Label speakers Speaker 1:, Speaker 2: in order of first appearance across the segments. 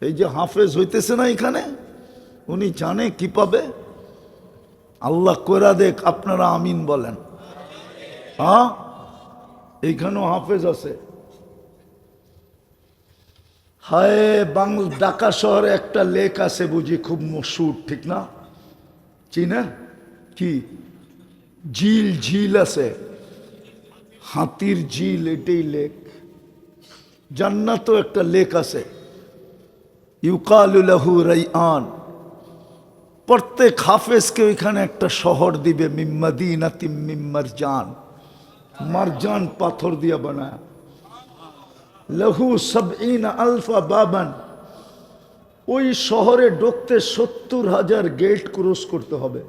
Speaker 1: এই যে হাফেজ হইতেছে না এখানে, উনি জানে কি পাবে। আল্লাহ কইরা দেখ, আপনারা আমিন বলেন। হ্যাঁ, এইখানেও হাফেজ আছে। হায় ঢাকা শহরে একটা লেক আছে বুঝি, খুব মশহুর, ঠিক না? চিনেন কি? ঝিল, ঝিল আছে, হাতির ঝিল, এটাই লেক। জান্নাতও একটা লেক আছে, ইউকালু লাহু রাইআন। প্রত্যেক হাফেজকে ওইখানে একটা শহর দিবে, মিম্মাদিনাতিম মিন মারজান, মারজান পাথর দিয়া বানায়। লাহু ৭০,০০০ বাবান, ওই শহরে ঢুকতে ৭০,০০০ গেট ক্রস করতে হবে।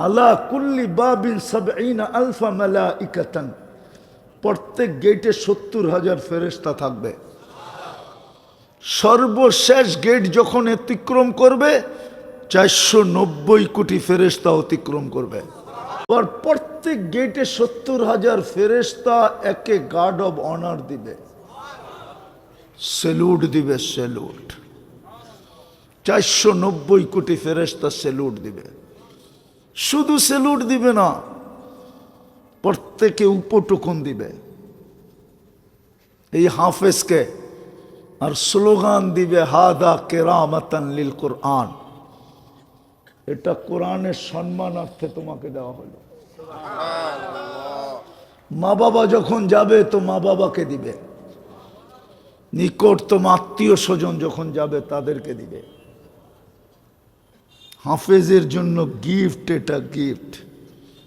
Speaker 1: আলা কুল্লি বাবিন ৭০,০০০ মালাইকাতান, প্রত্যেক গেটে ৭০,০০০ ফেরেশতা থাকবে। সর্বশেষ গেট যখন অতিক্রম করবে, ৪৯০ কোটি ফেরেশতা অতিক্রম করবে। আর প্রত্যেক গেটে ৭০,০০০ ফেরেশতা একে গার্ড অব অনার দিবে, সেলুট দিবে, সেলুট। ৪৯০ কোটি ফেরেশতা সেলুট দিবে। শুধু সেলুট দিবে না, প্রত্যেকে উপটুকুন দিবে এই হাফেজকে, আর স্লোগান দিবে হাদা কেরামাতান লিল কোরআন, এটা কোরআনের সম্মানার্থে তোমাকে দেওয়া হলো। মা বাবা যখন যাবে তো মা বাবাকে দিবে, নিকটতম আত্মীয় স্বজন যখন যাবে তাদেরকে দিবে। হাফেজের জন্য গিফট, এটা গিফট।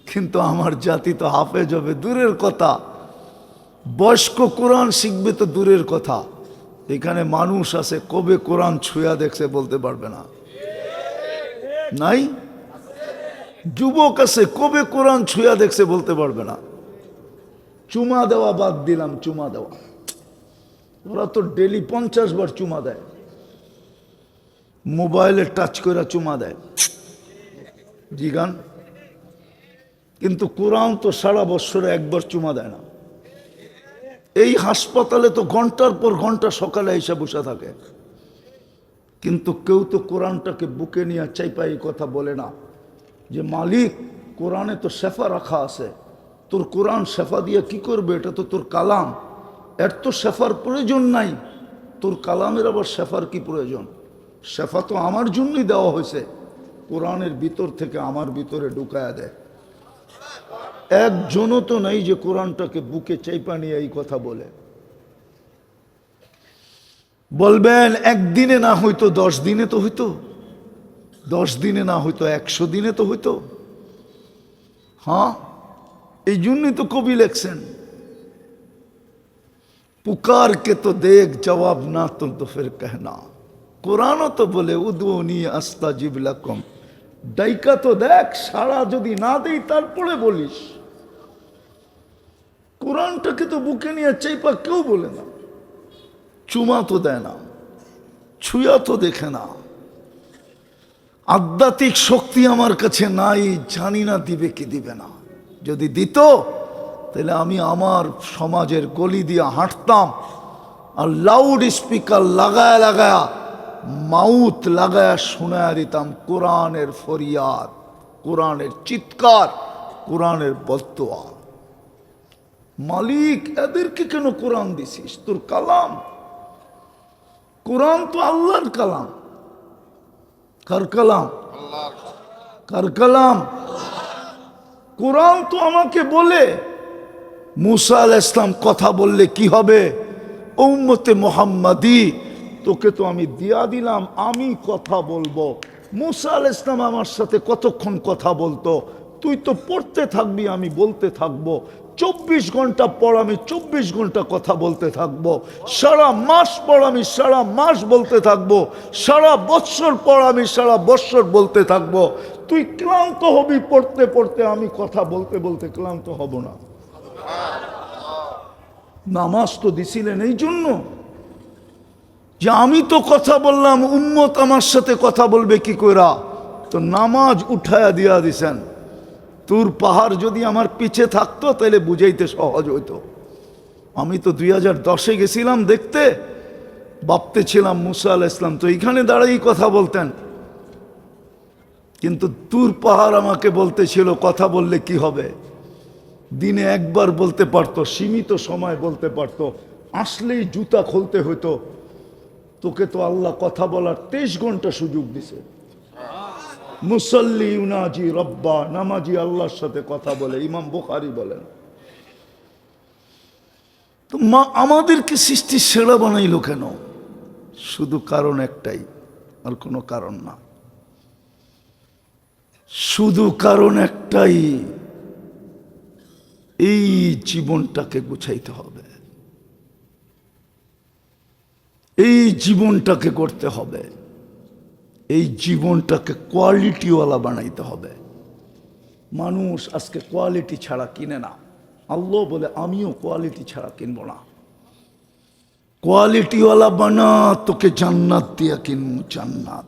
Speaker 1: কিন্তু আমার জাতি তো হাফেজ হবে দূরের কথা, বয়স্ক কোরআন শিখবে তো দূরের কথা। এখানে মানুষ আছে কবে কোরআন ছুঁয়া দেখছে বলতে পারবে না, নাই? যুবক আছে কবে কোরআন ছুঁয়া দেখছে বলতে পারবে না। চুমা দেওয়া বাদ দিলাম, চুমা দেওয়া, ওরা তো ডেলি 50 বার চুমা দেয়, মোবাইলে টাচ করে চুমা দেয়, জিগান। কিন্তু কোরআন তো সারা বছরে একবার চুমা দেয় না। এই হাসপাতালে তো ঘন্টার পর ঘন্টা সকালে এসে বসে থাকে, কিন্তু কেউ তো কোরআনটাকে বুকে নিয়ে চাইপা এই কথা বলে না যে মালিক, কোরআনে তো শেফা রাখা আছে, তোর কোরআন শেফা দিয়ে কি করবে? এটা তো তোর কালাম, এর তো শেফার প্রয়োজন নাই, তোর কালামের আবার শেফার কি প্রয়োজন? শেফা তো আমার জন্যই দেওয়া হয়েছে, কোরআনের ভিতর থেকে আমার ভিতরে ঢুকায়া দেয়। একজনও তো নাই যে কোরআনটাকে বুকে চাইপা নিয়ে এই কথা বলে। বলবেন একদিনে না হইতো 10 দিনে তো হইতো, 10 দিনে না হইতো 100 দিনে তো হইতো। হ্যাঁ, এই জন্যই তো কবি লেখছেন, পুকার কে তো দেখ জবাব না তো ফির कहना। কোরআনও তো বলে উদউনি আস্তাজিব লাকুম, ডাইকা তো দেখ, সারা যদি না দেই তারপরে বলিস। কোরআনটাকে তো বুকে নিয়ে চাইপা কেউ বলে না, চুমা তো দেয় না, ছুঁয়া তো দেখে না। আধ্যাত্মিক শক্তি আমার কাছে নাই, জানি না দিবে কি দিবে না। যদি দিত তাহলে আমি আমার সমাজের গলি দিয়ে হাঁটতাম আর লাউড স্পিকার লাগায়া লাগায়া, মাউথ লাগায়া শোনায়া দিতাম কোরআনের ফরিয়াদ, কোরআনের চিৎকার, কোরআনের বদদোয়া। মালিক, এদেরকে কেন কোরআন দিছিস? তোর কালাম, কোরআন তো আল্লাহর কালাম। কার কালাম? কার কালাম? কোরআন তো আমাকে বলে মুসা আলাইহিস সালাম কথা বললে কি হবে, উম্মতে মুহাম্মাদি তোকে তো আমি দিয়া দিলাম, আমি কথা বলবো। মুসা আলাইহিস সালাম আমার সাথে কতক্ষণ কথা বলতো? তুই তো পড়তে থাকবি, আমি বলতে থাকবো। 24 ঘন্টা পর আমি 24 ঘন্টা কথা বলতে থাকবো, সারা মাস পর আমি সারা মাস বলতে থাকবো, সারা বৎসর পর আমি সারা বৎসর বলতে থাকবো। তুই ক্লান্ত হবি পড়তে পড়তে, আমি কথা বলতে বলতে ক্লান্ত হব না। নামাজ তো দিছিলেন এই জন্য যে আমি তো কথা বললাম, উম্মত আমার সাথে কথা বলবে কি কইরা, তো নামাজ উঠায়া দিয়া দিছেন। তোর পাহাড় যদি আমার পিছে থাকতো তাহলে বুঝাইতে সহজ হইতো। আমি তো 2010-এ গেছিলাম দেখতে, ভাবতেছিলাম মুসা আলাইহিস সালাম তো এইখানে দাঁড়াই কথা বলতেন, কিন্তু তুর পাহাড় আমাকে বলতেছিল কথা বললে কি হবে, দিনে একবার বলতে পারতো, সীমিত সময় বলতে পারতো, আসলেই জুতা খুলতে হতো। তোকে তো আল্লাহ কথা বলার 23 ঘন্টা সুযোগ দিছে। মুসল্লি ইউনাজি রব্বা, নামাজি আল্লাহর সাথে কথা বলে, ইমাম বুখারী বলেন। তো মা আমাদেরকে সৃষ্টির সেরা বানাইলো কেন? শুধু কারণ একটাই, আর কোনো কারণ না, শুধু কারণ একটাই, এই জীবনটাকে গুছাইতে হবে, এই জীবনটাকে করতে হবে, এই জীবনটাকে কোয়ালিটিওয়ালা বানাইতে হবে। মানুষ আজকে কোয়ালিটি ছাড়া কিনে না। আল্লাহ বলে আমিও কোয়ালিটি ছাড়া কিনবো না। কোয়ালিটিওয়ালা বানা, তোকে জান্নাত দিয়া কিনবো, জান্নাত।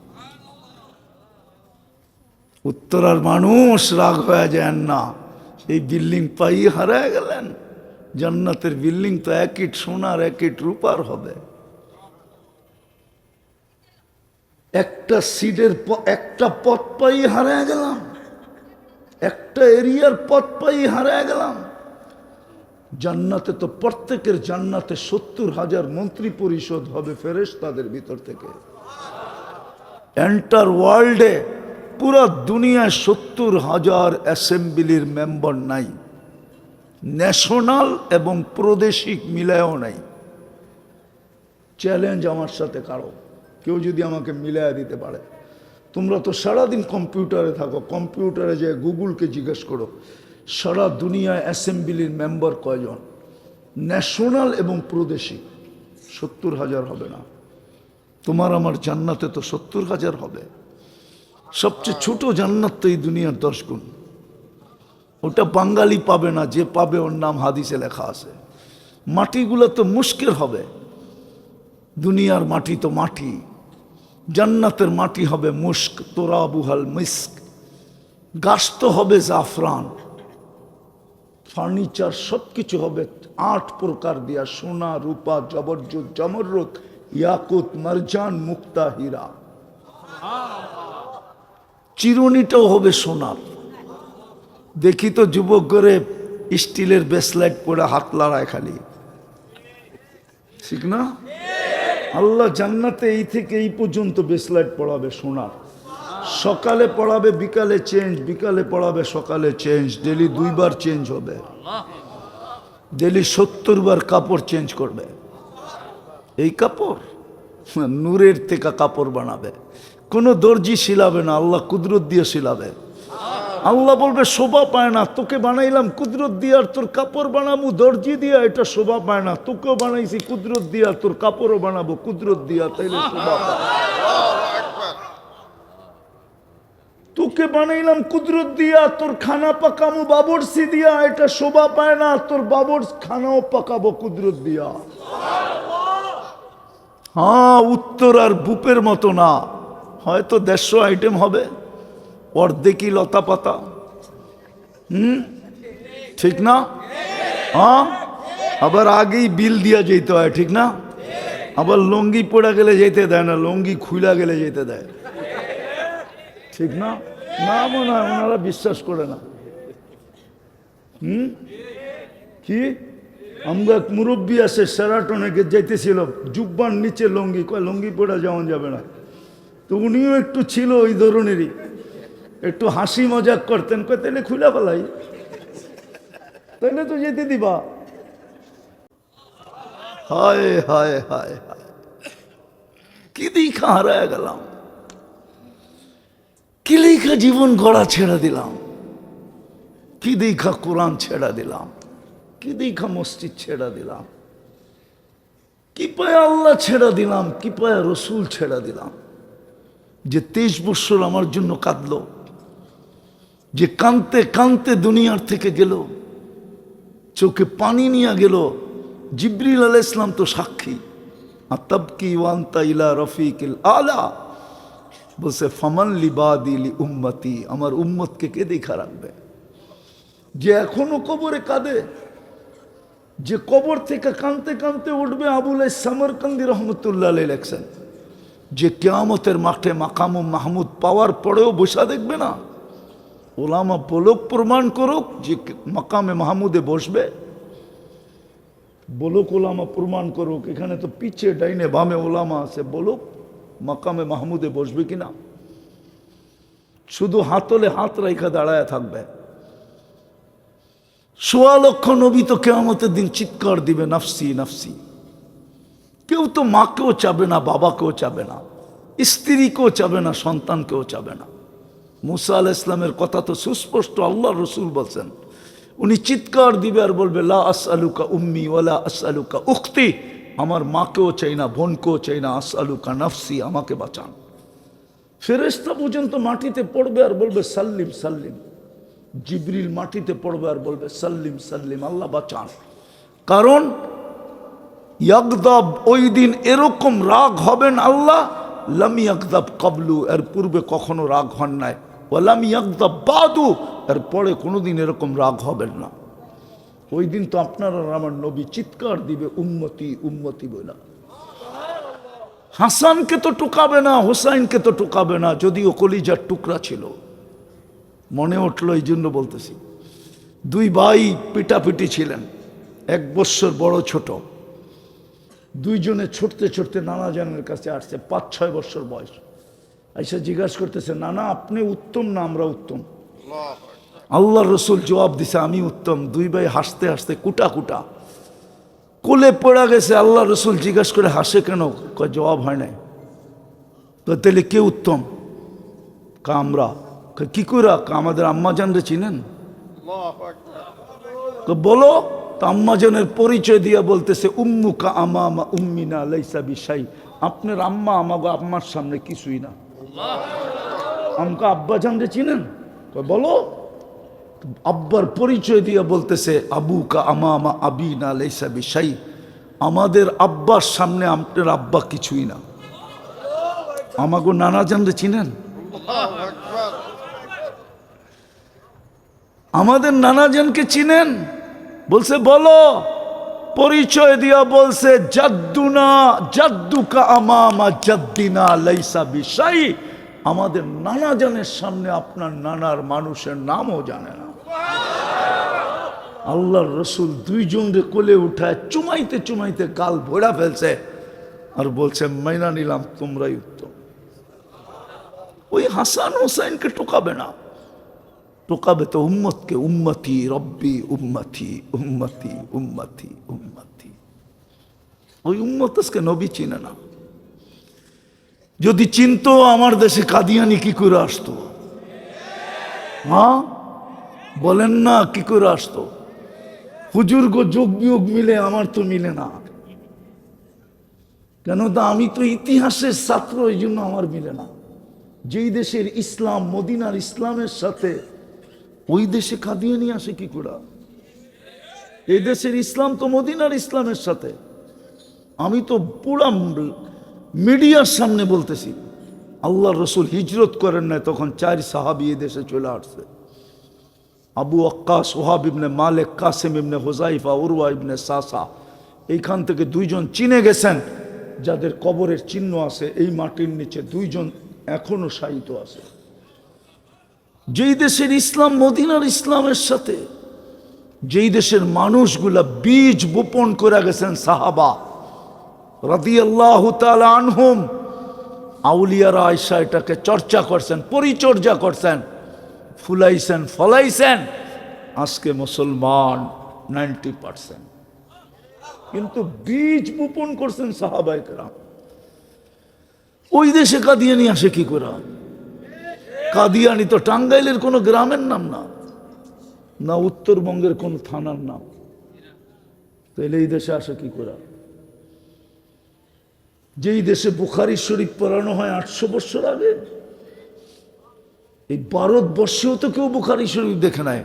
Speaker 1: উত্তরার মানুষ রাগ হয়ে যায় না, এই বিল্ডিং পাই হারায় গেলেন। জান্নাতের বিল্ডিং তো 1 ইট সোনার 1 ইট রূপার হবে। একটা সিটের একটা পথ পাই হারায় গেলাম, একটা এরিয়ার পথ পাই হারায় গেলাম। জান্নাতে তো প্রত্যেকের জান্নাতে 70,000 মন্ত্রী পরিষদ হবে ফেরেশতাদের ভিতর থেকে। এন্টার ওয়ার্ল্ডে পুরা দুনিয়ায় 70,000 অ্যাসেম্বলির মেম্বার নাই, ন্যাশনাল এবং প্রাদেশিক মিলায়ও নাই। চ্যালেঞ্জ আমার সাথে কারো, কেউ যদি আমাকে মিলাইয়া দিতে পারে। তোমরা তো সারাদিন কম্পিউটারে থাকো, কম্পিউটারে যে গুগলকে জিজ্ঞেস করো সারা দুনিয়ায় অ্যাসেম্বলির মেম্বার কয়জন, ন্যাশনাল এবং প্রাদেশিক। 70,000 হবে না। তোমার আমার জান্নাতে তো 70,000 হবে। সবচেয়ে ছোট জান্নাত তো এই দুনিয়ার 10 গুণ। ওটা বাঙালি পাবে না, যে পাবে ওর নাম হাদিসে লেখা আছে। মাটিগুলো তো মুশকিল হবে, দুনিয়ার মাটি তো মাটি, জান্নাতের মাটি হবে মুস্ক, তোরাবুহাল মিস্ক। গাছ তো হবে জাফরান, ফার্নিচার সবকিছু হবে 8 প্রকার দিয়া, সোনা রূপা জবরজত জমররত ইয়াকুত মারজান মুক্তা হীরা। চিরুনিটাও হবে সোনার। দেখি তো যুবক করে স্টিলের ব্রেসলেট পরে হাত লড়ায় খালি, ঠিক না? আল্লাহ জান্নাতে এই থেকে এই পর্যন্ত ব্রেসলেট পড়াবে সোনার। সকালে পড়াবে, বিকালে চেঞ্জ, বিকালে পড়াবে, সকালে চেঞ্জ। ডেলি 2 বার চেঞ্জ হবে, ডেলি 70 বার কাপড় চেঞ্জ করবে। এই কাপড় নূরের থেকে কাপড় বানাবে, কোনো দর্জি শিলাবে না, আল্লাহ কুদরত দিয়ে শিলাবে। আল্লাহ বলবে শোভা পায় না, তোকে বানাইলাম কুদরত দিয়ে, আর তোর কাপড় বানাবো দর্জি দিয়া, এটা শোভা পায় না। তোকেও বানাইছি কুদরত দিয়া, তোর কাপড়ও বানাবো কুদরত দিয়া, তাইলে শোভা পায়। তোকে বানাইলাম কুদরত দিয়া, তোর খানা পাকামো বাবরসি দিয়া, এটা শোভা পায় না। তোর বাবর খানাও পাকাবো কুদরত দিয়া। হ্যাঁ, উত্তর আর বুপের মতো না, হয়তো 150 আইটেম হবে, অর্ধেকই লতা পাতা। ঠিক না? হ্যাঁ, আবার আগেই বিল দিয়া যেতে হয়, ঠিক না? আবার লঙ্গি পড়া গেলে যেতে দেয় না, লঙ্গি খুইলা গেলে যেতে দেয়, ঠিক না? না মনে হয় ওনারা বিশ্বাস করে না। কি আমরা এক মুরব্বী আছে সেরাটনে যাইতেছিল, জুব্বার নিচে লঙ্গি, কয় লঙ্গি পড়া যাওয়া যাবে না। তো উনিও একটু ছিল ওই ধরনেরই, একটু হাসি মজাক করতেন, কয় তাহলে খুলে ফেলাই, তাহলে তো যেতে দিবা। হায় হায় হায় হায়, কি দেখা হারায় গেলাম, কি লেখা জীবন গড়া ছেড়ে দিলাম, কি দেখা কোরআন ছেড়া দিলাম, কি দেখা মসজিদ ছেড়া দিলাম, কি পায়ে আল্লাহ ছেড়া দিলাম, কি পায়ে রসুল ছেড়া দিলাম। যে 23 বছর আমার জন্য কাঁদলো, যে কানতে কানতে দুনিয়ার থেকে গেল, চোখে পানি নিয়ে গেল। জিবরিল আলাইহিস সালাম তো সাক্ষী। আতাবকি ওয়ান্তা ইলা রফিকিল আলা, বলছে ফামান লিবাদি লি উম্মতি, আমার উম্মতকে কে দেখা রাখবে? যে এখনো কবরে কাঁদে, যে কবর থেকে কাঁদতে কাঁদতে উঠবে, আবুল সামরকান্দি রহমতুল্লাহ আলাইহি লেখছেন যে কিয়ামতের মাঠে মাকামুম মাহমুদ পাওয়ার পরেও বসা দেখবে না। ওলামা বলুক, প্রমাণ করুক যে মাকামে মাহমুদে বসবে, বলুক ওলামা প্রমাণ করুক। এখানে তো পিছে ডাইনে বামে ওলামা আছে, বলুক মাকামে মাহমুদে বসবে কিনা। শুধু হাতলে হাত রেখা দাঁড়ায় থাকবে। ১৬ লক্ষ নবী তো কিয়ামতের দিন চিৎকার দিবে নাফসি নাফসি। কেউ তো মাকেও চাবে না, বাবাকেও চাবে না, স্ত্রীকেও চাবে না, সন্তানকেও চাবে না। মুসা আলাইহিস সালামের কথা তো সুস্পষ্ট, আল্লাহর রাসূল বলছেন, উনি চিৎকার দিবে আর বলবে লা আসআলুকা উম্মি ওয়ালা আসআলুকা উখতি, আমার মাকেও চাই না, বোনকেও চাই না, আসআলুকা নাফসি, আমাকে বাঁচান। ফেরেশতা পর্যন্ত মাটিতে পড়বে আর বলবে সাল্লিম সাল্লিম। জিবরিল মাটিতে পড়বে আর বলবে সাল্লিম সাল্লিম, আল্লাহ বাঁচান। কারণ ইয়াগদাব, ওই দিন এরকম রাগ হবেন আল্লাহ, লাম ইয়াগদাব কাবলু, এর পূর্বে কখনো রাগ হন নাই, ওয়ালাম ইয়াগদাব বাদু, এর পরে কোনোদিন এরকম রাগ হবেন না। ওই দিন তো আপনার আর আমার নবী চিৎকার দিবে উম্মতি উম্মতি বলে। হাসানকে তো টুকাবে না, হোসাইনকে তো টুকাবে না, যদিও কলিজার টুকরা ছিল। মনে উঠলো এই জন্য বলতেছি। দুই ভাই পিটাপিটি ছিলেন, 1 বৎসর বড় ছোট। দুইজনে ছুটতে ছুটতে নানা জানের কাছে আসছে, 5-6 বৎসর বয়স। আইসা জিজ্ঞাসা করতেছে, নানা আপনি উত্তম না আমরা উত্তম? আল্লাহর রাসূল জবাব দিছে, আমি উত্তম। দুই ভাই হাসতে হাসতে কুটা কুটা কোলে পড়া গেছে। আল্লাহ রাসূল জিজ্ঞাসা করে, হাসে কেন? জবাব হয় নাই। তো তাহলে কে উত্তম? আমরা। কি করে? আমাদের আম্মাজানরে চিনেন? বলো। তো আম্মাজানের পরিচয় দিয়া বলতেছে, উম্মুকা আমামা উম্মিনা লাইসা বিশাই, আপনার আম্মা আমাগো আম্মার সামনে কিছুই না। আমকা আব্বাজানরে চিনেন? বলো। আব্বার পরিচয় দিয়া বলতেছে, আবুকা আমামা আবিনা লাইসা বিশাই, আমাদের আব্বার সামনে আপনার আব্বা কিছুই না। আমাগো নানাজানরে চিনেন? আমাদের নানাজানকে চিনেন? বলছে বলো। পরিচয় দিয়া বলছে, জাদ্দুনা জাদ্দুকা আমামা জাদ্দিনা লাইসা বিশাই, আমাদের নানাজানের সামনে আপনার নানার মানুষের নামও জানে না। আল্লাহর রাসূল দুইজনরে কোলে উঠায় চুমাইতে চুমাইতে গাল ভরা ফেলছে আর বলছে, মাইনা নিলাম তোমরাই উত্তম। ওই হাসান হোসাইনকে টোকাবে না, টোকাবে তো উম্মতকে। উম্মতি রব্বি উম্মতি উম্মতি উম্মতি উম্মতি। ওই উম্মত আজকে নবী চিনে না। যদি চিনতো, আমার দেশে কাদিয়ানি কি করে আসতো? হ্যাঁ বলেন না, কি করে আসতো? হুজুর গো যোগ বিয়োগ মিলে, আমার তো মিলে না। কেন? তা আমি তো ইতিহাসের ছাত্র, এই জন্য আমার মিলে না। যেই দেশের ইসলাম মদিনার ইসলামের সাথে, ওই দেশে কাদিয়ানি আসে কি করে? এই দেশের ইসলাম তো মদিনার ইসলামের সাথে। আমি তো পুরা মিডিয়ার সামনে বলতেছি, আল্লাহর রাসূল হিজরত করেন নাই, তখন 4 সাহাবী এই দেশে চলে আসছে। আবু ওয়াক্কাস, ওহাব ইবনে মালিক, কাসিম ইবনে হুযাইফা, উরওয়া ইবনে সাসা। এইখান থেকে 2 জন চিনে গেছেন, যাদের কবরের চিহ্ন আছে এই মাটির নিচে। 2 জন এখনো শায়িত আছে। যেই দেশের ইসলাম মদিনার ইসলামের সাথে, যেই দেশের মানুষগুলা বীজ বপন করে গেছেন সাহাবা রাদিয়াল্লাহু তাআলা আনহুম, আউলিয়ারা আয়েশা এটাকে চর্চা করছেন, পরিচর্যা করছেন, ফুলাইছেন, ফলাইছেন। আজকে মুসলমান 90%, কিন্তু বীজ বপন করছেন সাহাবায়ে কেরাম। ওই দেশে কাদিয়ানি আসে কি করে? কাদিয়ানি তো টাঙ্গাইলের কোনো গ্রামের নাম না, না উত্তরবঙ্গের কোনো থানার নাম। তাহলে এই দেশে আসে কি করে? যেই দেশে বুখারী শরীফ পড়ানো হয় 800 বছর আগে, এই ভারতবর্ষেও তো কেউ বুখারী শরীফ দেখে নাই।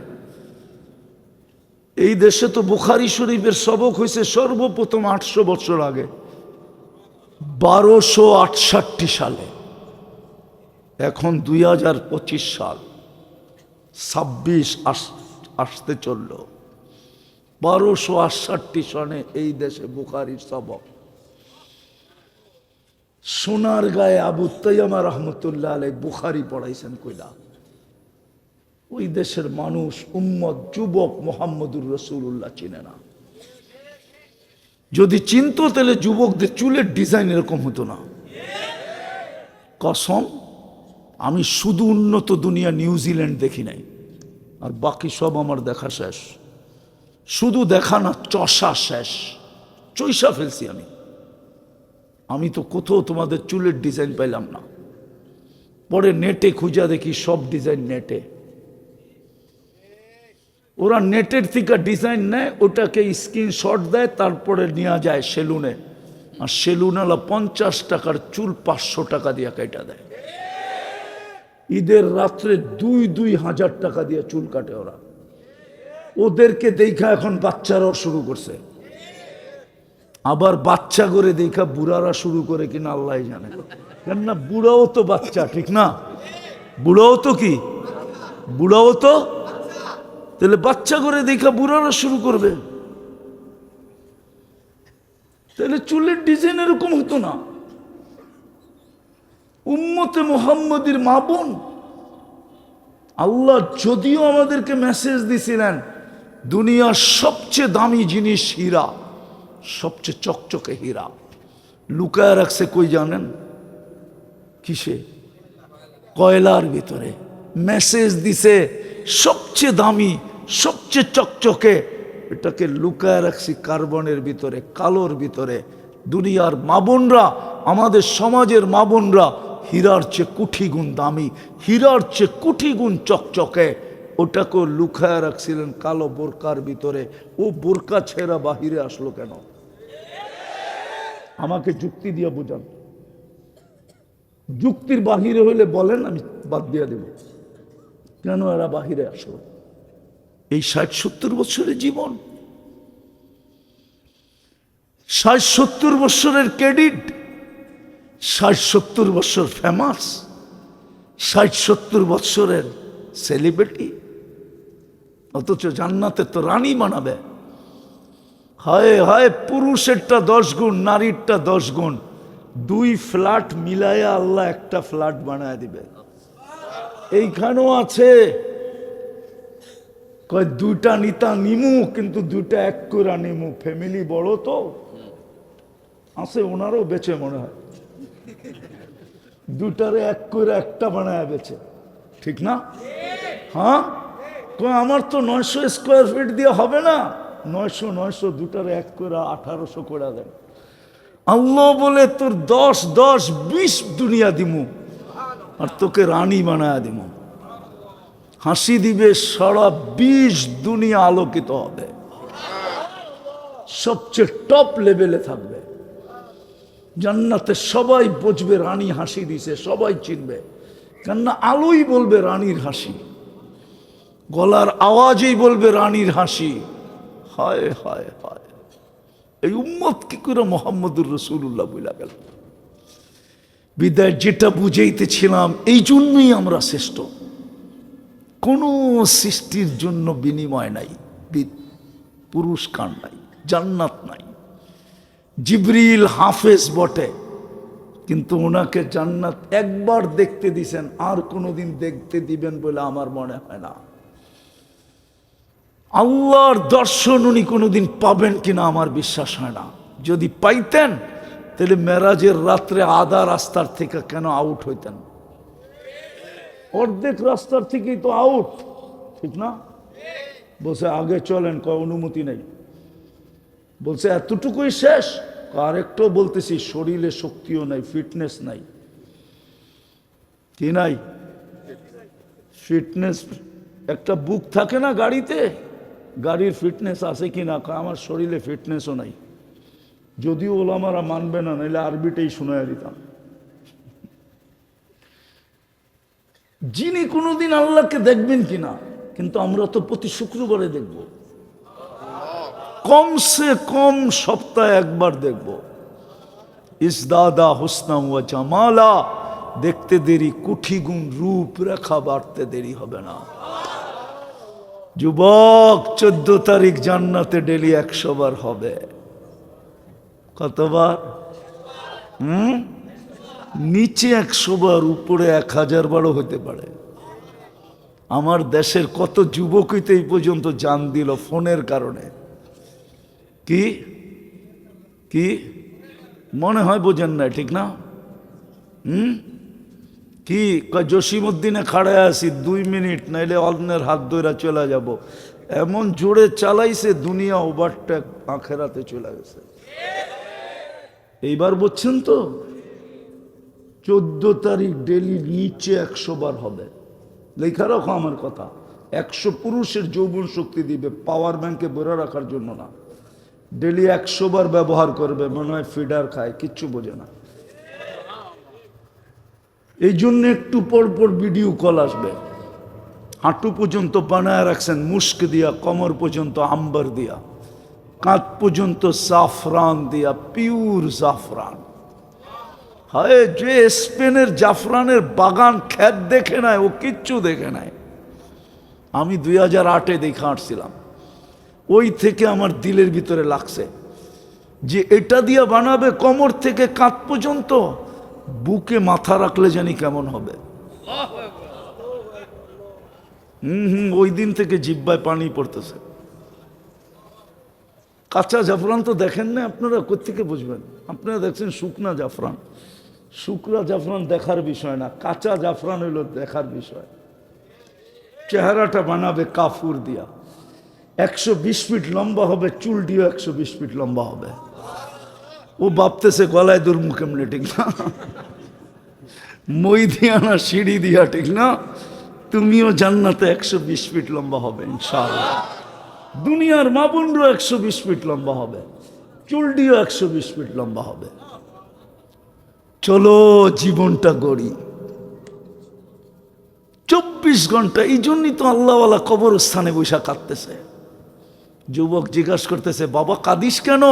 Speaker 1: এই দেশে তো বুখারী শরীফের সবক হয়েছে সর্বপ্রথম 800 বছর আগে, 1268 সালে। এখন 2025 সাল, 26 আসতে চলল। 1268 সনে এই দেশে বুখারীর সবক। সোনার গায়ে আবু তাইয়ামা রহমতুল্লাহ আলাইহি বুখারী পড়াইছেন কইলা। ওই দেশের মানুষ উম্মত যুবক মুহাম্মদুর রাসূলুল্লাহ চিনে না। যদি চিনতো তাহলে যুবকদের চুলের ডিজাইন এরকম হতো না। কসম, আমি শুধু উন্নত দুনিয়া নিউজিল্যান্ড দেখি নাই, আর বাকি সব আমার দেখা শেষ। শুধু দেখা না, চষা শেষ, চইসা ফেলছি আমি তো কোথাও তোমাদের চুলের ডিজাইন পাইলাম না। পরে নেটে খুঁজা দেখি সব ডিজাইন নেটে। ওরা নেটের থেকে ডিজাইন নেয়, ওটাকে স্ক্রিনশট দেয়, তারপরে নিয়ে যায় সেলুনে, আর সেলুনওয়ালা 50 টাকার চুল 500 টাকা দিয়ে কেটে দেয়। ঈদের রাত্রে 2,000 টাকা দিয়ে চুল কাটে ওরা। ওদেরকে দেখা এখন বাচ্চারাও শুরু করছে, আবার বাচ্চা করে দেখা বুড়ারা শুরু করে কিনা আল্লাহ জানে। কেননা বুড়াও তো বাচ্চা, ঠিক না? বুড়াও তো কি, বুড়াও তো, তাহলে বাচ্চা করে দেখা বুড়ারা শুরু করবে। তাহলে চুলের ডিজাইন এরকম হতো না। উম্মতে মুহাম্মদীর মা বোন, আল্লাহ যদিও আমাদেরকে মেসেজ দিছিলেন দুনিয়ার সবচেয়ে দামি জিনিস হীরা, সবচেয়ে চকচকে হীরা, লুকায় রাখছে কই জানেন? কিসে? কয়লার ভিতরে। মেসেজ দিছে সবচেয়ে দামি, সবচেয়ে চকচকে, এটাকে লুকায় রাখছি কার্বনের ভিতরে, কালোর ভিতরে। দুনিয়ার মা বোনরা, আমাদের সমাজের মা বোনরা হীরার চেয়ে কোটি গুণ দামি, হীরার চেয়ে কোটি গুণ চকচকে, ওটাকে লুকায় রাখছিলেন কালো বোরকার ভিতরে। ও বোরকা ছেঁড়া বাহিরে আসলো কেন? আমাকে যুক্তি দিয়ে বোঝান। যুক্তির বাহিরে হইলে বলেন, আমি বাদ দিয়ে দেব। কেন এরা বাহিরে আসলো? এই 60-70 বছরের জীবন, 60-70 বছরের ক্রেডিট, 60-70 বছর ফেমাস, 60-70 বছরের সেলিব্রিটি, অথচ জান্নাতে তো রানী বানাবে। হায় হায়, পুরুষেরটা 10 গুণ, নারীরটা 10 গুণ, 2 ফ্ল্যাট মিলাইয়া আল্লাহ একটা ফ্ল্যাট বানায় দিবে। এইখানেও আছে, কয় 2টা নিতা নিমু, কিন্তু 2টা এক করে নিমু, ফ্যামিলি বড় তো আছে, ওনারও বেচে মনে হয়, 2টারে এক করে একটা বানায় বেচে, ঠিক না? হ্যাঁ, আমার তো 900 স্কোয়ার ফিট দিয়ে হবে না, 900 2টারে এক করে 1800 করে দেন। আল্লাহ বলে তোর 10 দুনিয়া দিমু, আর তোকে রানী বানায় দিমু। হাসি দিবে সারা 20 দুনিয়া আলোকিত হবে, সবচেয়ে টপ লেভেলে থাকবে। জান্নাতে সবাই বুঝবে রানী হাসি দিছে, সবাই চিনবে, কেননা আলোই বলবে রানীর হাসি, গলার আওয়াজেই বলবে রানীর হাসি। হায় হায় হায়, এই উম্মত কি করে মুহাম্মদুর রাসূলুল্লাহ বইলা গেল? বিদায় যেটা বুঝাইতেছিলাম, এই জন্যই আমরা শ্রেষ্ঠ। কোনো সৃষ্টির জন্য বিনিময় নাই, পুরস্কার নাই, জান্নাত নাই। জিবরিল হাফেজ বটে, কিন্তু ওনাকে জান্নাত একবার দেখতে দিছেন, আর কোনোদিন দেখতে দিবেন বলে আমার মনে হয় না। আল্লাহর দর্শন উনি কোনোদিন পাবেন কিনা আমার বিশ্বাস হয় না। যদি পাইতেন তাহলে মেরাজের রাত্রে আধা রাস্তার থেকে কেন আউট হইতেন? অর্ধেক রাস্তার থেকেই তো আউট, ঠিক না? বলছে আগে চলেন, কয় অনুমতি নেই। বলছে এতটুকুই শেষ, আরেকটাও বলতেছি, শরীরে শক্তিও নাই, ফিটনেস নাই। কি নাই? ফিটনেস। একটা বুক থাকে না গাড়িতে, গাড়ির ফিটনেস আছে কিনা? আমার শরীরে ফিটনেসও নাই। যদিও ওলামারা মানবে না, নাহলে আরবিটাই শোনায় দিতাম। যিনি কোনোদিন আল্লাহকে দেখবেন কিনা, কিন্তু আমরা তো প্রতি শুক্রবারে দেখব, কমসে কম সপ্তাহে একবার দেখব। ইসদাদা হুসনা ওয়া জামালা, দেখতে দেরি কোটি গুণ রূপ রেখা বাড়তে দেরি হবে না। যুবক 14 তারিখ জান্নাতে ডেলি 100 বার হবে। কতবার? নিচে 100 বার, উপরে 1000 বারও হতে পারে। আমার দেশের কত যুবকই তো এই পর্যন্ত জান দিল ফোনের কারণে। কি কি মনে হয় বোঝেন না, ঠিক না? কি জসিমউদ্দিনে খাড়ায় আছি 2 মিনিট, নাইলে অন্যের হাত ধরে চলে যাব। এমন জোরে চালাইছে দুনিয়া ওভারটেক, আখেরাতে চলে গেছে। এইবার বুঝছেন তো? 14 তারিখ ডেলি নিচে 100 বার হবে। লেখা রাখো আমার কথা। 100 পুরুষের যৌবন শক্তি দিবে, পাওয়ার ব্যাংকে ভরে রাখার জন্য না। ডেলি 100 বার ব্যবহার করবে, মনে হয় ফিডার খায়, কিচ্ছু বোঝে না। এই জন্য একটু পর পর ভিডিও কল আসবে। হাঁটু পর্যন্ত বানায় রাখছেন মুস্ক দিয়া, কোমর পর্যন্ত আম্বার দিয়া, কাঁধ পর্যন্ত জাফরান দিয়া, পিওর জাফরান। হায়, যে স্পেনের জাফরানের বাগান ক্ষেত দেখে নাই, ও কিচ্ছু দেখে নাই। আমি 2008-এ দেখে আসছিলাম। ওই থেকে আমার দিলের ভিতরে লাগছে যে এটা দিয়া বানাবে কোমর থেকে কাঁধ পর্যন্ত, বুকে মাথা রাখলে জানি কেমন হবে। ওই দিন থেকে জিহ্বায় পানি পড়তেছে। কাঁচা জাফরান তো দেখেন না আপনারা, কোত্থেকে বুঝবেন? আপনারা দেখছেন শুকনা জাফরান। শুকনা জাফরান দেখার বিষয় না, কাঁচা জাফরান হইল দেখার বিষয়। চেহারাটা বানাবে কাফুর দিয়া, 120 ফিট লম্বা হবে, চুল দিয়েও 120 ফিট লম্বা হবে। ও ভাবতেছে গলায় দুর্মু কেমনে, ঠিক না? মই দিয়া না সিঁড়ি দিয়া, ঠিক না? তুমিও জান্নাতে 120 ফিট লম্বা হবে ইনশাআল্লাহ। দুনিয়ার মা বোনরও 120 ফিট লম্বা হবে, চুল দিয়েও 120 ফিট লম্বা হবে। চলো জীবনটা গড়ি। 24 ঘন্টা। এই জন্যই তো আল্লাহওয়ালা কবরস্থানে বৈশা কাঁদতেছে। যুবক জিজ্ঞাসা করতেছে, বাবা কাঁদিস কেন?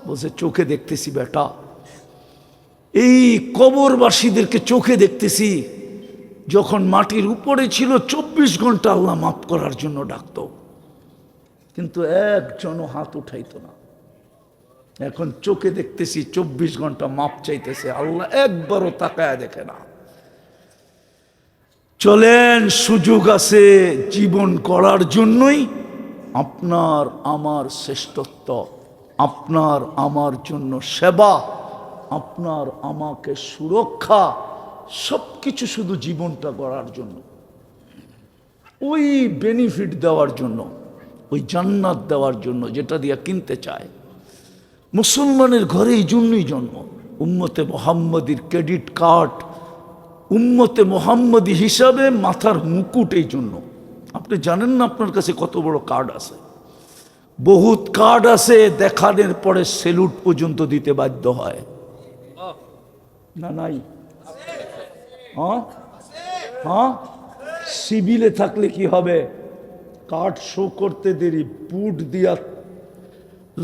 Speaker 1: বলছে, চোখে দেখতেছি বেটা, এই কবরবাসীদেরকে চোখে দেখতেছি। যখন মাটির উপরে ছিল 24 ঘন্টা আল্লাহ মাফ করার জন্য ডাকত, কিন্তু একজনও হাত উঠাইতো না। এখন চোখে দেখতেছি 24 ঘন্টা মাপ চাইতেছে, আল্লাহ একবারও তাকায় দেখে না। চলেন, সুযোগ আছে জীবন করার জন্যই। আপনার আমার শ্রেষ্ঠত্ব, আপনার আমার জন্য সেবা, আপনার আমাকে সুরক্ষা, সবকিছু শুধু জীবনটা গড়ার জন্য, ওই বেনিফিট দেওয়ার জন্য, ওই জান্নাত দেওয়ার জন্য যেটা দিয়া কিনতে চায়। মুসলমানের ঘরে এই জন্যই জন্ম। উম্মতে মোহাম্মদীর ক্রেডিট কার্ড, উম্মতে মোহাম্মদী হিসাবে মাথার মুকুট এই জন্য। আপনি জানেন না আপনার কাছে কত বড় কার্ড আছে? বহুত কার্ড আছে, দেখানোর পরে সেলুট পর্যন্ত দিতে বাধ্য হয় না? নাই? হ্যাঁ হ্যাঁ, সিভিলে থাকলে কি হবে? কার্ড শো করতে দেরি, বুট দিয়া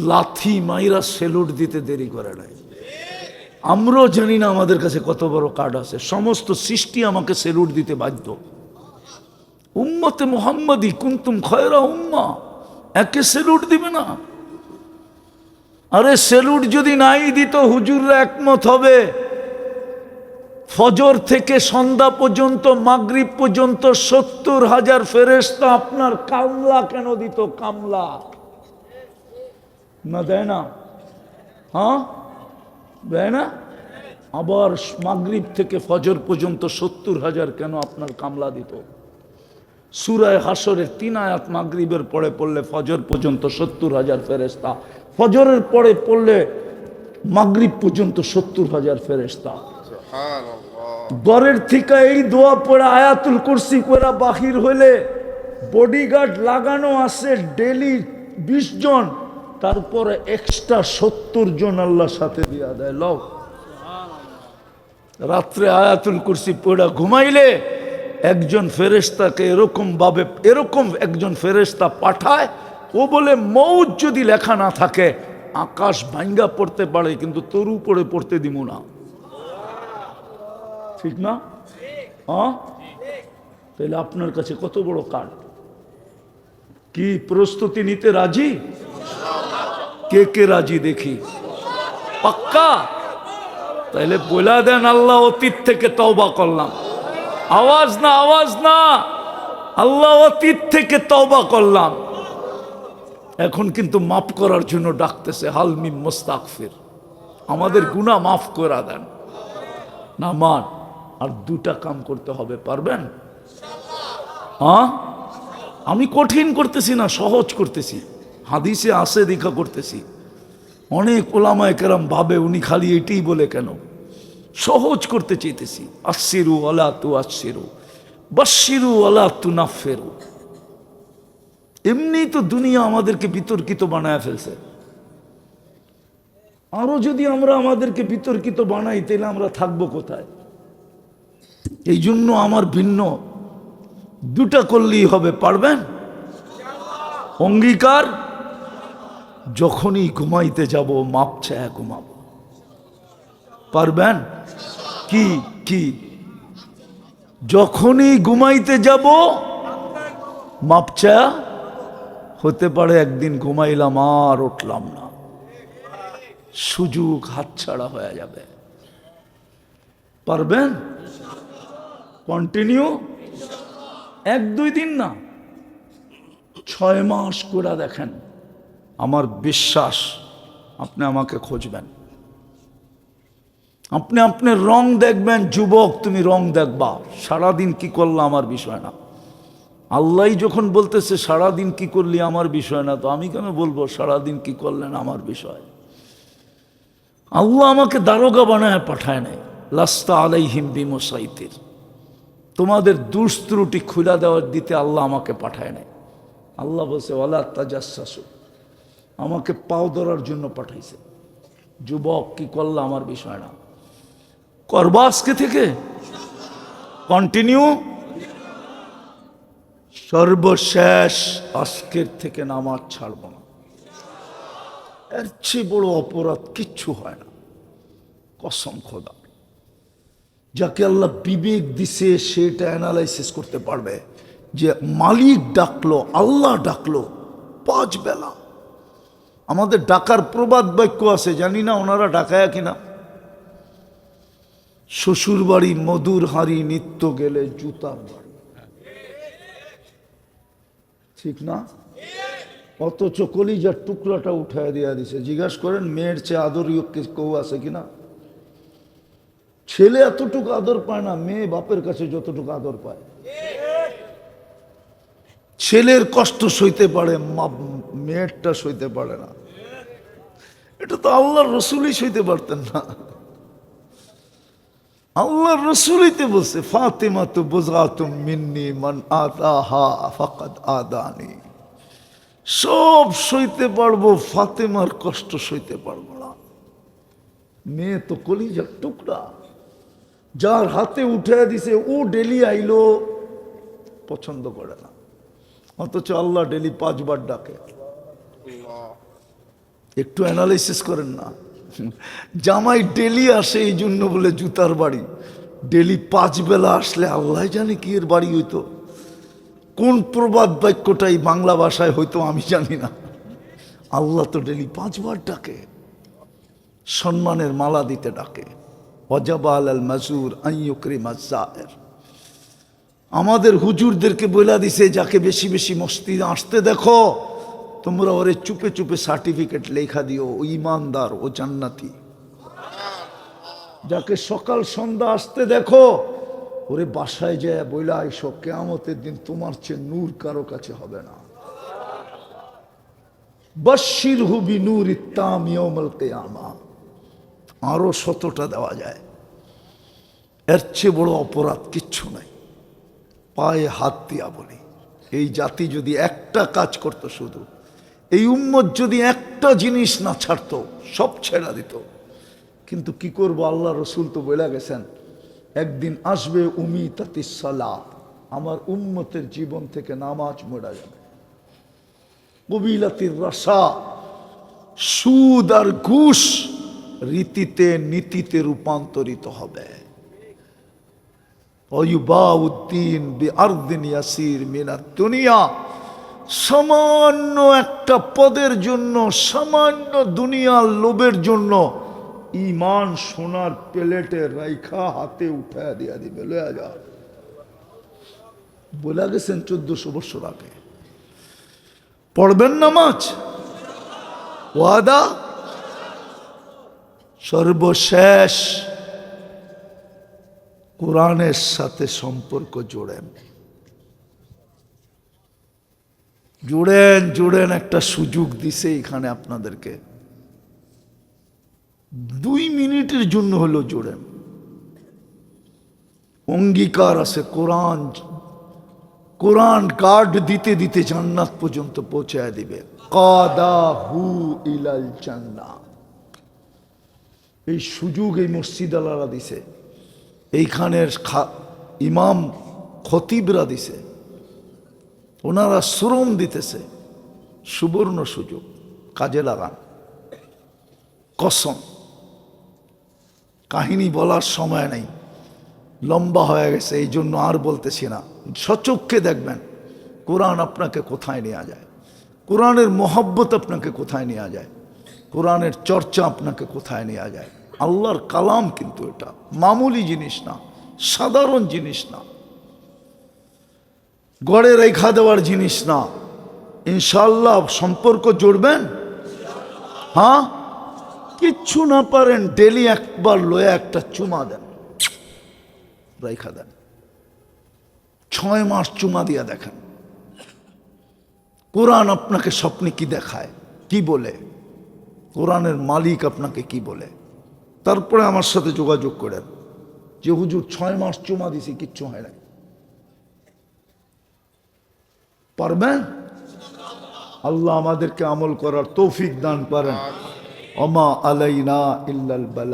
Speaker 1: লাথি মাইরা সেলুট দিতে দেরি করে নাই। আমরাও জানি না আমাদের কাছে কত বড় কার্ড আছে। সমস্ত সৃষ্টি আমাকে সেলুট দিতে বাধ্য। উম্মতে মুহাম্মাদি কুনতুম খয়রা উম্মা, একে সেলুট দিবে না? আরে সেলুট যদি নাই দিত, হুজুররা একমত হবে, ফজর থেকে সন্ধ্যা পর্যন্ত, মাগরিব পর্যন্ত 70,000 ফেরেশতা আপনার কামলা কেন দিত? কামলা না দেয় না? হ্যাঁ দেয় না? আবার মাগরিব থেকে ফজর পর্যন্ত 70,000 কেন আপনার কামলা দিত? সূরা হাশরের 3 আয়াত মাগরিবের পরে পড়লে ফজর পর্যন্ত 70,000 ফেরেশতা, ফজরের পরে পড়লে মাগরিব পর্যন্ত 70,000 ফেরেশতা। ঘরের থেকে এই দোয়া পড়ে আয়াতুল কুরসি করে বাহির হইলে বডিগার্ড লাগানো আছে ডেলি 20 জন, তারপরে এক্সট্রা 70 জন আল্লাহর সাথে দিয়া দেয়। লও, রাত্রে আয়াতুল কুরসি পড়া ঘুমাইলে একজন ফেরেশতাকে এরকম একজন ফেরেশতা পাঠায়, ও বলে মৌত যদি লেখা না থাকে আকাশ ভাঙ্গা পড়তে পারে, কিন্তু তোর উপরে পড়তে দিব না। ঠিক না? হ্যাঁ, তাহলে আপনার কাছে কত বড় কার্ড। কি প্রস্তুতি নিতে রাজি? কে কে রাজি দেখি? পাক্কা? তাইলে বলে দেন, আল্লাহ অতীত থেকে তওবা করলাম। আওয়াজ না, আওয়াজ না। আল্লাহ অতীত থেকে তওবা করলাম, এখন কিন্তু মাফ করার জন্য ডাকতেছে, হাল মিন মুস্তাগফির, আমাদের গুনাহ মাফ করে দেন। না মান, আর দুটা কাম করতে হবে, পারবেন? হ্যাঁ, আমি কঠিন করতেছি না, সহজ করতেছি, হাদিসে আসে দেখা করতেছি। অনেক ওলামায়ে কেরাম ভাবে উনি খালি এটাই বলে, কেন? সহজ করতে চাইতেছি। আশিরু ওয়ালা তুআশিরু, বাশশিরু ওয়ালা তুনাফিরু। এমনি তো দুনিয়া আমাদেরকে বিতর্কিত বানায় ফেলছে, আরো যদি আমরা আমাদেরকে বিতর্কিত বানাই তাহলে আমরা থাকবো কোথায়? এই জন্য আমার ভিন্ন দুটা করলেই হবে, পারবেন? অঙ্গীকার, যখনই ঘুমাইতে যাব মাপ চায়া ঘুমাবো, পারবেন? কি কি? যখনই ঘুমাইতে যাব মাপ চায়া। হতে পারে একদিন ঘুমাইলাম আর উঠলাম না, সুযোগ হাতছাড়া হয়ে যাবে, পারবেন? কন্টিনিউ, 1-2 দিন না, 6 মাস করে দেখেন, আমার বিশ্বাস আপনি আমাকে খুঁজবেন, আপনি আপনার রং দেখবেন। যুবক, তুমি রং দেখবা, সারাদিন কি করলা আমার বিষয় না। আল্লাহ যখন বলতেছে সারাদিন কি করলি আমার বিষয় না, তো আমি কেন বলবো সারাদিন কি করলেন আমার বিষয়? আল্লাহ আমাকে দারোগা বানায় পাঠায় নাই, লাস্তা আলাইহিম বিমুসাইতির, তোমাদের দুষ্ত্রুটি খুলে দেওয়ার দিতে আল্লাহ আমাকে পাঠায় নাই। আল্লাহ বলছে ওয়ালা তাজাসসু, আমাকে পাও ধরার জন্য পাঠাইছে। যুবক, কি করলা আমার বিষয় না, করবা আজকে থেকে, কন্টিনিউ। সর্বশেষ আজকের থেকে নামাজ ছাড়ব না, এর চেয়ে বড় অপরাধ কিচ্ছু হয় না, কসম খোদা। যাকে আল্লাহ বিবেক দিছে সেটা অ্যানালাইসিস করতে পারবে যে মালিক ডাকলো, আল্লাহ ডাকলো 5 বেলা। আমাদের ডাকার প্রবাদ বাক্য আছে, জানি না ওনারা ডাকায় কিনা। শ্বশুর বাড়ি মধুর হাঁড়ি, নিত্য গেলে জুতার বাড়ি, ঠিক না? অথচ কলিজার টুকরাটা উঠায় দিয়া দিছে। জিজ্ঞাসা করেন মেয়ের চেয়ে আদরীয় কেউ আছে কিনা? ছেলে এতটুকু আদর পায় না, মেয়ে বাপের কাছে যতটুকু আদর পায়। ছেলের কষ্ট সইতে পারে, মেয়েরটা সইতে পারে না। এটা তো আল্লাহর রসুলই সইতে পারতেন না। আল্লাহর রসুলই তো বলছে ফাতিমা তো বুযআতুম মিন্নি মান আতাহা ফাকাদ আদানি। সব সইতে পারবো, ফাতেমার কষ্ট সইতে পারবো না। মেয়ে তো কলিজার টুকরা, যার হাতে উঠে দিছে ও ডেলি আইলো পছন্দ করে না, অথচ আল্লাহ ডেলি 5 বার ডাকে। একটু অ্যানালাইসিস করেন না। জামাই ডেলি আসে এই জন্য বলে জুতার বাড়ি, ডেলি 5 বেলা আসলে আল্লাহ জানে কি এর বাড়ি হইতো। কোন প্রবাদ বাক্যটাই বাংলা ভাষায় হয়তো আমি জানি না। আল্লাহ তো ডেলি 5 বার ডাকে, সম্মানের মালা দিতে ডাকে। ওয়াজাবা আলাল মাজুর আন ইউকরিমা যায়ের। আমাদের হুজুরদেরকে বলে দিছে যাকে বেশি বেশি মসজিদে আসতে দেখো তোমরা ওরে চুপে চুপে সার্টিফিকেট লেখা দিও, ও ইমানদার, ও জান্নাতি। যাকে সকাল সন্ধ্যা আসতে দেখো ওরে বাসায় যায় বইলা আইসো, কিয়ামতের দিন তোমার চেয়ে নূর কারো কাছে হবে না। বাশশিরহু বিনূরিত তাম ইয়াউমাল কিয়ামা। আরো 100টা দেওয়া যায়, এর চেয়ে বড় অপরাধ কিচ্ছু নাই। পায়ে হাত দিয়া বলি, এই জাতি যদি একটা কাজ করত, শুধু এই উম্মত যদি একটা জিনিস না ছাড়তো, সব ছেড়া দিত। কিন্তু কি করব, আল্লাহ রসুল তো বলে গেছেন একদিন আসবে উমিতাতিস সালাত, আমার উম্মতের জীবন থেকে নামাজ মরে যাবে। কবিলাতির রাসা, সুদ আর ঘুষ রীতিতে নীতিতে রূপান্তরিত হবে। অয়ুবাউদ্দিন বিআরদিন ইয়াসির মিনাদ দুনিয়া, সামান্য একটা পদের জন্য, সামান্য দুনিয়ার লোভের জন্য ইমান সোনার প্লেটে রাইখা হাতে উঠায় দিয়া দিবে, লয়া যা। বলে গেছেন 1400 বছর আগে। পড়বেন নামাজ, ওয়াদা। সর্বশেষ কোরআনের সাথে সম্পর্ক জোড়েন, জুড়েন জুড়েন। একটা সুযোগ দিছে এখানে আপনাদেরকে, 2 মিনিটের জন্য হলো জুড়েন। অঙ্গীকার আছে, কোরআন কোরআন কার্ড দিতে দিতে জান্নাত পর্যন্ত পৌঁছায় দিবে। কাদাহু ইলাল জান্নাহ। এই সুযোগ এই মসজিদ আলারা দিছে, এইখানের ইমাম খতিবরা দিছে, ওনারা শ্রম দিতেছে। সুবর্ণ সুযোগ, কাজে লাগান। কসম, কাহিনী বলার সময় নেই, লম্বা হয়ে গেছে, এই জন্য আর বলতেছি না। সচক্ষে দেখবেন কোরআন আপনাকে কোথায় নেওয়া যায়, কোরআনের মহব্বত আপনাকে কোথায় নেওয়া যায়, কোরআনের চর্চা আপনাকে কোথায় নেওয়া যায়। আল্লাহর কালাম কিন্তু এটা মামুলি জিনিস না, সাধারণ জিনিস না, গড়ে রেখা দেওয়ার জিনিস না। ইনশাআল্লাহ সম্পর্ক জুড়বেন। হ্যাঁ, কিচ্ছু না পারেন, ডেলি একবার লয়ে একটা চুমা দেন, রেখা দেন। 6 মাস চুমা দিয়া দেখেন কোরআন আপনাকে স্বপ্নে কি দেখায়, কি বলে, কোরআনের মালিক আপনাকে কি বলে। তারপরে আমার সাথে যোগাযোগ করেন যে হুজুর 6 মাস চুমা দিছি, কিচ্ছু হয় না। পারবেন? আল্লাহ আমাদেরকে আমল করার তৌফিক দান করেন। ওমা আলাইনা ইল্লাল বালাগ।